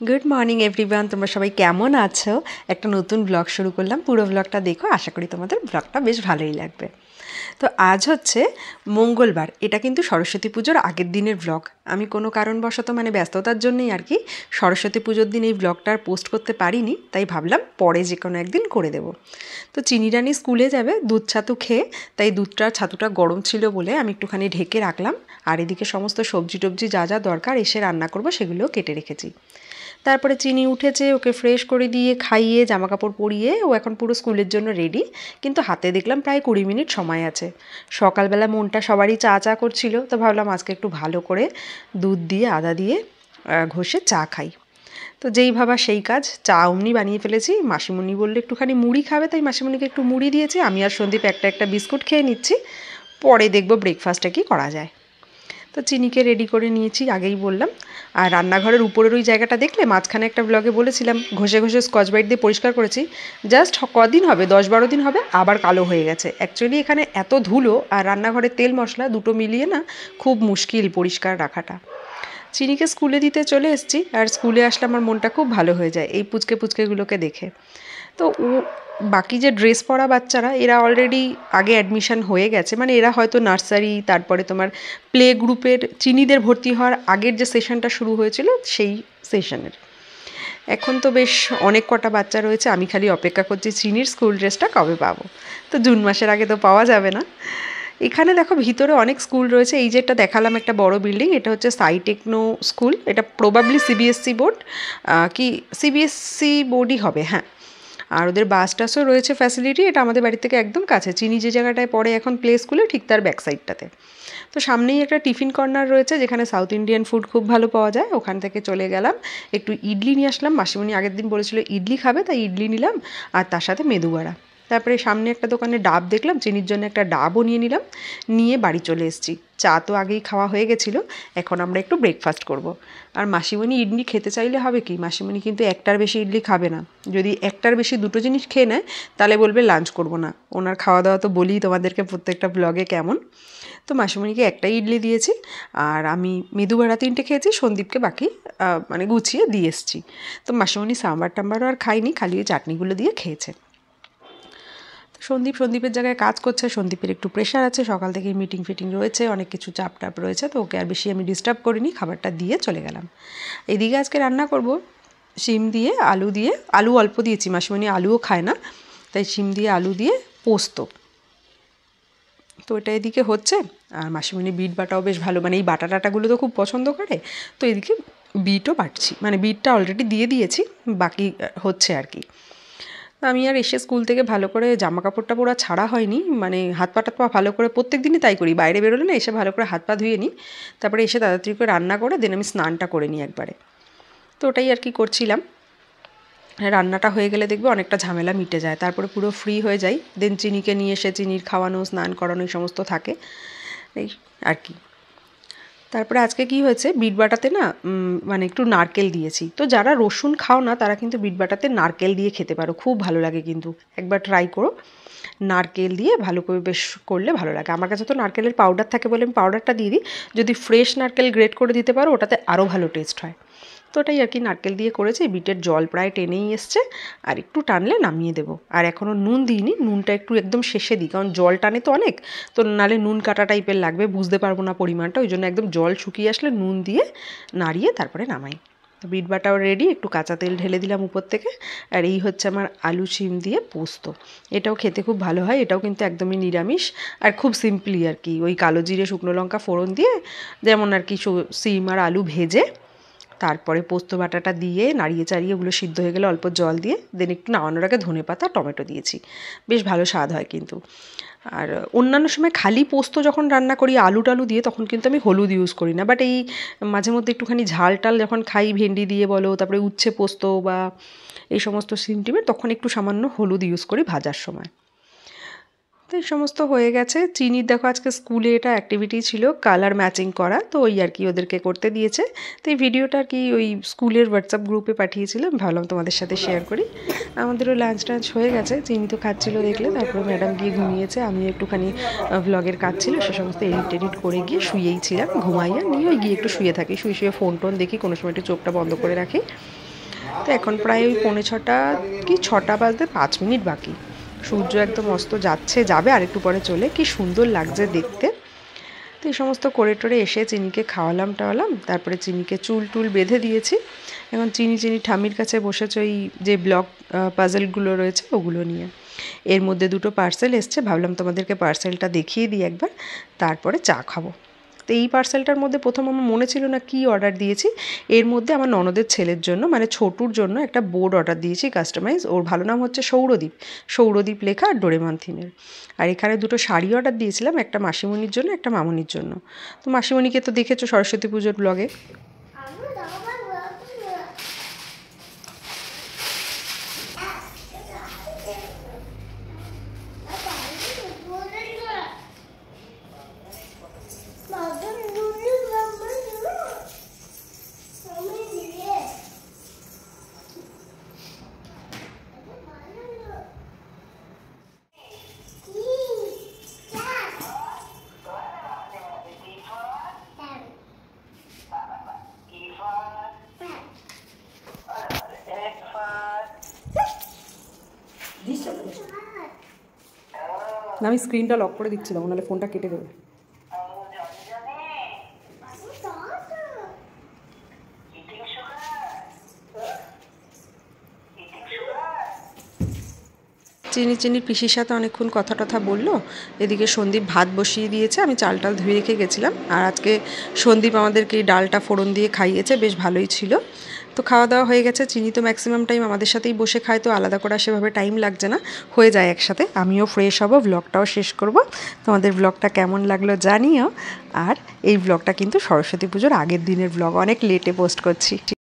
Good morning everyone, তোমরা সবাই কেমন আছো? একটা নতুন ব্লগ শুরু করলাম, পুরো ব্লগটা দেখো, আশা করি তোমাদের ব্লগটা বেশ ভালোই লাগবে। তো আজ হচ্ছে মঙ্গলবার, এটা কিন্তু সরস্বতী পুজোর আগের দিনের ব্লগ। আমি কোনো কারণবশত ব্যস্ততার জন্যই আর কি সরস্বতী পুজোর দিন এই ব্লগটা আর পোস্ট করতে পারিনি, তাই ভাবলাম পরে যে কোনো একদিন করে দেব। তো চিনি রানী স্কুলে যাবে দুধ ছাতু খেয়ে, তাই ছাতুটা গরম ছিল বলে আমি একটুখানি ঢেকে রাখলাম। আর এদিকে সমস্ত সবজি টবজি যা যা দরকার এসে রান্না করব সেগুলোও কেটে রেখেছি। তারপরে চিনি উঠেছে, ওকে ফ্রেশ করে দিয়ে খাইয়ে জামাকাপড় পরিয়ে ও এখন পুরো স্কুলের জন্য রেডি। কিন্তু হাতে দেখলাম প্রায় 20 মিনিট সময় আছে। সকালবেলা মনটা সবারই চা চা করছিল, তো ভাবলাম আজকে একটু ভালো করে দুধ দিয়ে আদা দিয়ে ঘষে চা খাই। তো যেই ভাবা সেই কাজ, চা অমনি বানিয়ে ফেলেছি। মাসিমণি বললে একটুখানি মুড়ি খাবে, তাই মাসিমণিকে একটু মুড়ি দিয়েছি। আমি আর সন্দীপ একটা একটা বিস্কুট খেয়ে নিচ্ছি, পরে দেখবো ব্রেকফাস্টটা কি করা যায়। তো চিনিকে রেডি করে নিয়েছি, আগেই বললাম। আর রান্নাঘরের উপরের ওই জায়গাটা দেখলে, মাঝখানে একটা ব্লগে বলেছিলাম ঘষে ঘষে স্কচ ব্রাইট দিয়ে পরিষ্কার করেছি। জাস্ট কদিন হবে, 10-12 দিন হবে, আবার কালো হয়ে গেছে। অ্যাকচুয়ালি এখানে এত ধুলো আর রান্নাঘরের তেল মশলা দুটো মিলিয়ে না খুব মুশকিল পরিষ্কার রাখাটা। চিনিকে স্কুলে দিতে চলে এসেছি, আর স্কুলে আসলে আমার মনটা খুব ভালো হয়ে যায় এই পুচকে পুচকেগুলোকে দেখে। তো বাকি যে ড্রেস পরা বাচ্চারা, এরা অলরেডি আগে অ্যাডমিশন হয়ে গেছে, এরা হয়তো নার্সারি, তারপরে তোমার প্লে গ্রুপের চিনিদের ভর্তি হওয়ার আগের যে সেশনটা শুরু হয়েছিল সেই সেশনের। এখন তো বেশ অনেক কটা বাচ্চা রয়েছে, আমি খালি অপেক্ষা করছি চিনির স্কুল ড্রেসটা কবে পাবো। তো জুন মাসের আগে তো পাওয়া যাবে না। এখানে দেখো ভিতরে অনেক স্কুল রয়েছে। এই যেটা দেখালাম একটা বড় বিল্ডিং, এটা হচ্ছে সাই টেকনো স্কুল। এটা প্রবাবলি সিবিএসসি বোর্ড, কি সিবিএসসি বোর্ডই হবে, হ্যাঁ। আর ওদের বাস টাসও রয়েছে ফ্যাসিলিটি। এটা আমাদের বাড়ি থেকে একদম কাছে। চিনি যে জায়গাটায় পড়ে এখন প্লে স্কুলে, ঠিক তার ব্যাক সাইডটাতে। তো সামনেই একটা টিফিন কর্নার রয়েছে যেখানে সাউথ ইন্ডিয়ান ফুড খুব ভালো পাওয়া যায়। ওখান থেকে চলে গেলাম, একটু ইডলি নিয়ে আসলাম। মাসিমণি আগের দিন বলেছিল ইডলি খাবে, তাই ইডলি নিলাম, আর তার সাথে মেদু বড়া। তারপরে সামনে একটা দোকানে ডাব দেখলাম, চিনির জন্য একটা ডাবও নিয়ে নিলাম, নিয়ে বাড়ি চলে এসেছি। চা তো আগেই খাওয়া হয়ে গেছিলো, এখন আমরা একটু ব্রেকফাস্ট করব। আর মাসিমণি ইডলি খেতে চাইলে হবে কি, মাসিমণি কিন্তু একটার বেশি ইডলি খাবে না। যদি একটার বেশি দুটো জিনিস খেয়ে নেয় তাহলে বলবে লাঞ্চ করব না। ওনার খাওয়া দাওয়া তো বলি তোমাদেরকে প্রত্যেকটা ব্লগে কেমন। তো মাসিমণিকে একটাই ইডলি দিয়েছি, আর আমি মেদু বড়া 3টে খেয়েছি, সন্দীপকে বাকি গুছিয়ে দিয়ে এসেছি। তো মাসিমণি সাম্বার টাম্বারও আর খাইনি, খালি ওই চাটনিগুলো দিয়ে খেয়েছে। সন্দীপের জায়গায় কাজ করছে। সন্দীপের একটু প্রেশার আছে, সকাল থেকে মিটিং ফিটিং রয়েছে, অনেক কিছু চাপ টাপ রয়েছে, তো ওকে আর বেশি আমি ডিস্টার্ব করিনি, খাবারটা দিয়ে চলে গেলাম। এদিকে আজকে রান্না করব শিম দিয়ে আলু দিয়ে, আলু অল্প দিয়েছি, মাসিমণি আলুও খায় না, তাই শিম দিয়ে আলু দিয়ে পোস্ত। তো এটা এদিকে হচ্ছে। আর মাসিমণি বিট বাটাও বেশ ভালো, এই বাটা টাটাগুলো তো খুব পছন্দ করে, তো এদিকে বিটও বাটছি, বিটটা অলরেডি দিয়ে দিয়েছি, বাকি হচ্ছে আর কি। আমি আর এসে স্কুল থেকে ভালো করে জামা কাপড়টা পুরো ছাড়া হয়নি, হাত পা টাত পা ভালো করে, প্রত্যেক দিনই তাই করি, বাইরে বেরোলে না এসে ভালো করে হাত পা ধুয়ে নিই, তারপরে এসে তাড়াতাড়ি করে রান্না করে দেন আমি স্নানটা করে নিই একবারে। তো ওটাই আর কি করছিলাম। রান্নাটা হয়ে গেলে দেখবে অনেকটা ঝামেলা মিটে যায়, তারপরে পুরো ফ্রি হয়ে যাই। দেন চিনিকে নিয়ে এসে চিনির খাওয়ানো, স্নান করানো, এই সমস্ত থাকে এই আর কি। তারপরে আজকে কি হয়েছে, বিট বাটাতে না একটু নারকেল দিয়েছি। তো যারা রসুন খাও না তারা কিন্তু বিট বাটাতে নারকেল দিয়ে খেতে পারো, খুব ভালো লাগে কিন্তু, একবার ট্রাই করো। নারকেল দিয়ে ভালো করে বেশ করলে ভালো লাগে। আমার কাছে তো নারকেলের পাউডার থাকে বলে আমি পাউডারটা দিয়ে দিই, যদি ফ্রেশ নারকেল গ্রেট করে দিতে পারো ওটাতে আরও ভালো টেস্ট হয়। তো ওটাই আর কি নারকেল দিয়ে করেছি। বিটের জল প্রায় টেনেই এসছে, আর একটু টানলে নামিয়ে দেবো। আর এখনও নুন দিইনি, নুনটা একটু একদম শেষে দিই, কারণ জল টানে তো অনেক, তো নালে নুন কাটা টাইপের লাগবে, বুঝতে পারবো না পরিমাণটা, ওই জন্য একদম জল শুকিয়ে আসলে নুন দিয়ে নাড়িয়ে তারপরে নামাই। বিট বাটাও রেডি, একটু কাঁচা তেল ঢেলে দিলাম উপর থেকে। আর এই হচ্ছে আমার আলু শিম দিয়ে পোস্ত। এটাও খেতে খুব ভালো হয়, এটাও কিন্তু একদমই নিরামিষ আর খুব সিম্পলি আর কি, ওই কালো জিরে শুকনো লঙ্কা ফোড়ন দিয়ে, যেমন আর কি শিম আর আলু ভেজে তারপরে পোস্ত বাটাটা দিয়ে নাড়িয়ে চাড়িয়ে ওগুলো সিদ্ধ হয়ে গেলে অল্প জল দিয়ে দেন একটু নামানোর আগে ধনেপাতা টমেটো দিয়েছি, বেশ ভালো স্বাদ হয় কিন্তু। আর অন্যান্য সময় খালি পোস্ত যখন রান্না করি আলু টালু দিয়ে, তখন কিন্তু আমি হলুদ ইউজ করি না, বাট এই মাঝে মধ্যে একটুখানি ঝাল টাল যখন খাই ভেন্ডি দিয়ে বলো, তারপরে উচ্ছে পোস্ত বা এই সমস্ত সিমটিমে, তখন একটু সামান্য হলুদ ইউজ করি ভাজার সময়। তো এই সমস্ত হয়ে গেছে। চিনির দেখো আজকে স্কুলে এটা অ্যাক্টিভিটি ছিল কালার ম্যাচিং করা, তো ওই আর কি ওদেরকে করতে দিয়েছে। তো এই ভিডিওটা আর কি ওই স্কুলের হোয়াটসঅ্যাপ গ্রুপে পাঠিয়েছিলাম, ভাবলাম তোমাদের সাথে শেয়ার করি। আমাদেরও লাঞ্চ টাঞ্চ হয়ে গেছে, চিনি তো খাচ্ছিল দেখলে, তারপরে ম্যাডাম গিয়ে ঘুমিয়েছে, আমি একটুখানি ভ্লগের কাজ ছিল সে সমস্ত এডিট করে গিয়ে শুয়েই ছিলাম, ঘুমাইয়া নিয়ে ওই গিয়ে একটু শুয়ে থাকি, শুয়ে শুয়ে ফোন টোন দেখি, কোনো সময় একটু চোখটা বন্ধ করে রাখি। তো এখন প্রায় ওই 5:45 কি 6টা বাজতে 5 মিনিট বাকি। সূর্য একদম অস্ত যাবে আর একটু পরে চলে। কি সুন্দর লাগছে দেখতে। তো এই সমস্ত করে টোরে এসে চিনিকে খাওয়ালাম টাওয়ালাম, তারপরে চিনিকে চুল টুল বেঁধে দিয়েছি। এখন চিনি ঠাম্মির কাছে বসেছে ওই যে ব্লক পাজলগুলো রয়েছে ওগুলো নিয়ে। এর মধ্যে 2টো পার্সেল এসছে, ভাবলাম তোমাদেরকে পার্সেলটা দেখিয়ে দিই একবার, তারপরে চা খাবো। তো এই পার্সেলটার মধ্যে প্রথম আমার মনে ছিল না কি অর্ডার দিয়েছি। এর মধ্যে আমার ননদের ছেলের জন্য মানে ছোটুর জন্য একটা বোর্ড অর্ডার দিয়েছি কাস্টমাইজ। ওর ভালো নাম হচ্ছে সৌরদীপ লেখা আর ডোরেমন থিমের। আর এখানে 2টো শাড়ি অর্ডার দিয়েছিলাম, একটা মাসিমণির জন্য একটা মামনির জন্য। তো মাসিমণিকে তো দেখেছো সরস্বতী পুজোর ব্লগে। আমি স্ক্রিনটা লক করে দিচ্ছিলাম, নাহলে ফোনটা কেটে দেবে। চিনির পিসির সাথে অনেকক্ষণ কথা টথা বললো। এদিকে সন্দীপ ভাত বসিয়ে দিয়েছে, আমি চাল টাল ধুয়ে রেখে গেছিলাম। আর আজকে সন্দীপ আমাদেরকে এই ডালটা ফোড়ন দিয়ে খাইয়েছে, বেশ ভালোই ছিল। তো খাওয়া দাওয়া হয়ে গেছে। চিনি তো ম্যাক্সিমাম টাইম আমাদের সাথেই বসে খায়, তো আলাদা করা সেভাবে টাইম লাগছে না, হয়ে যায় একসাথে। আমিও ফ্রেশ হব, ব্লগটাও শেষ করব। তোমাদের ব্লগটা কেমন লাগলো জানিও। আর এই ব্লগটা কিন্তু সরস্বতী পুজোর আগের দিনের ব্লগ, অনেক লেটে পোস্ট করছি।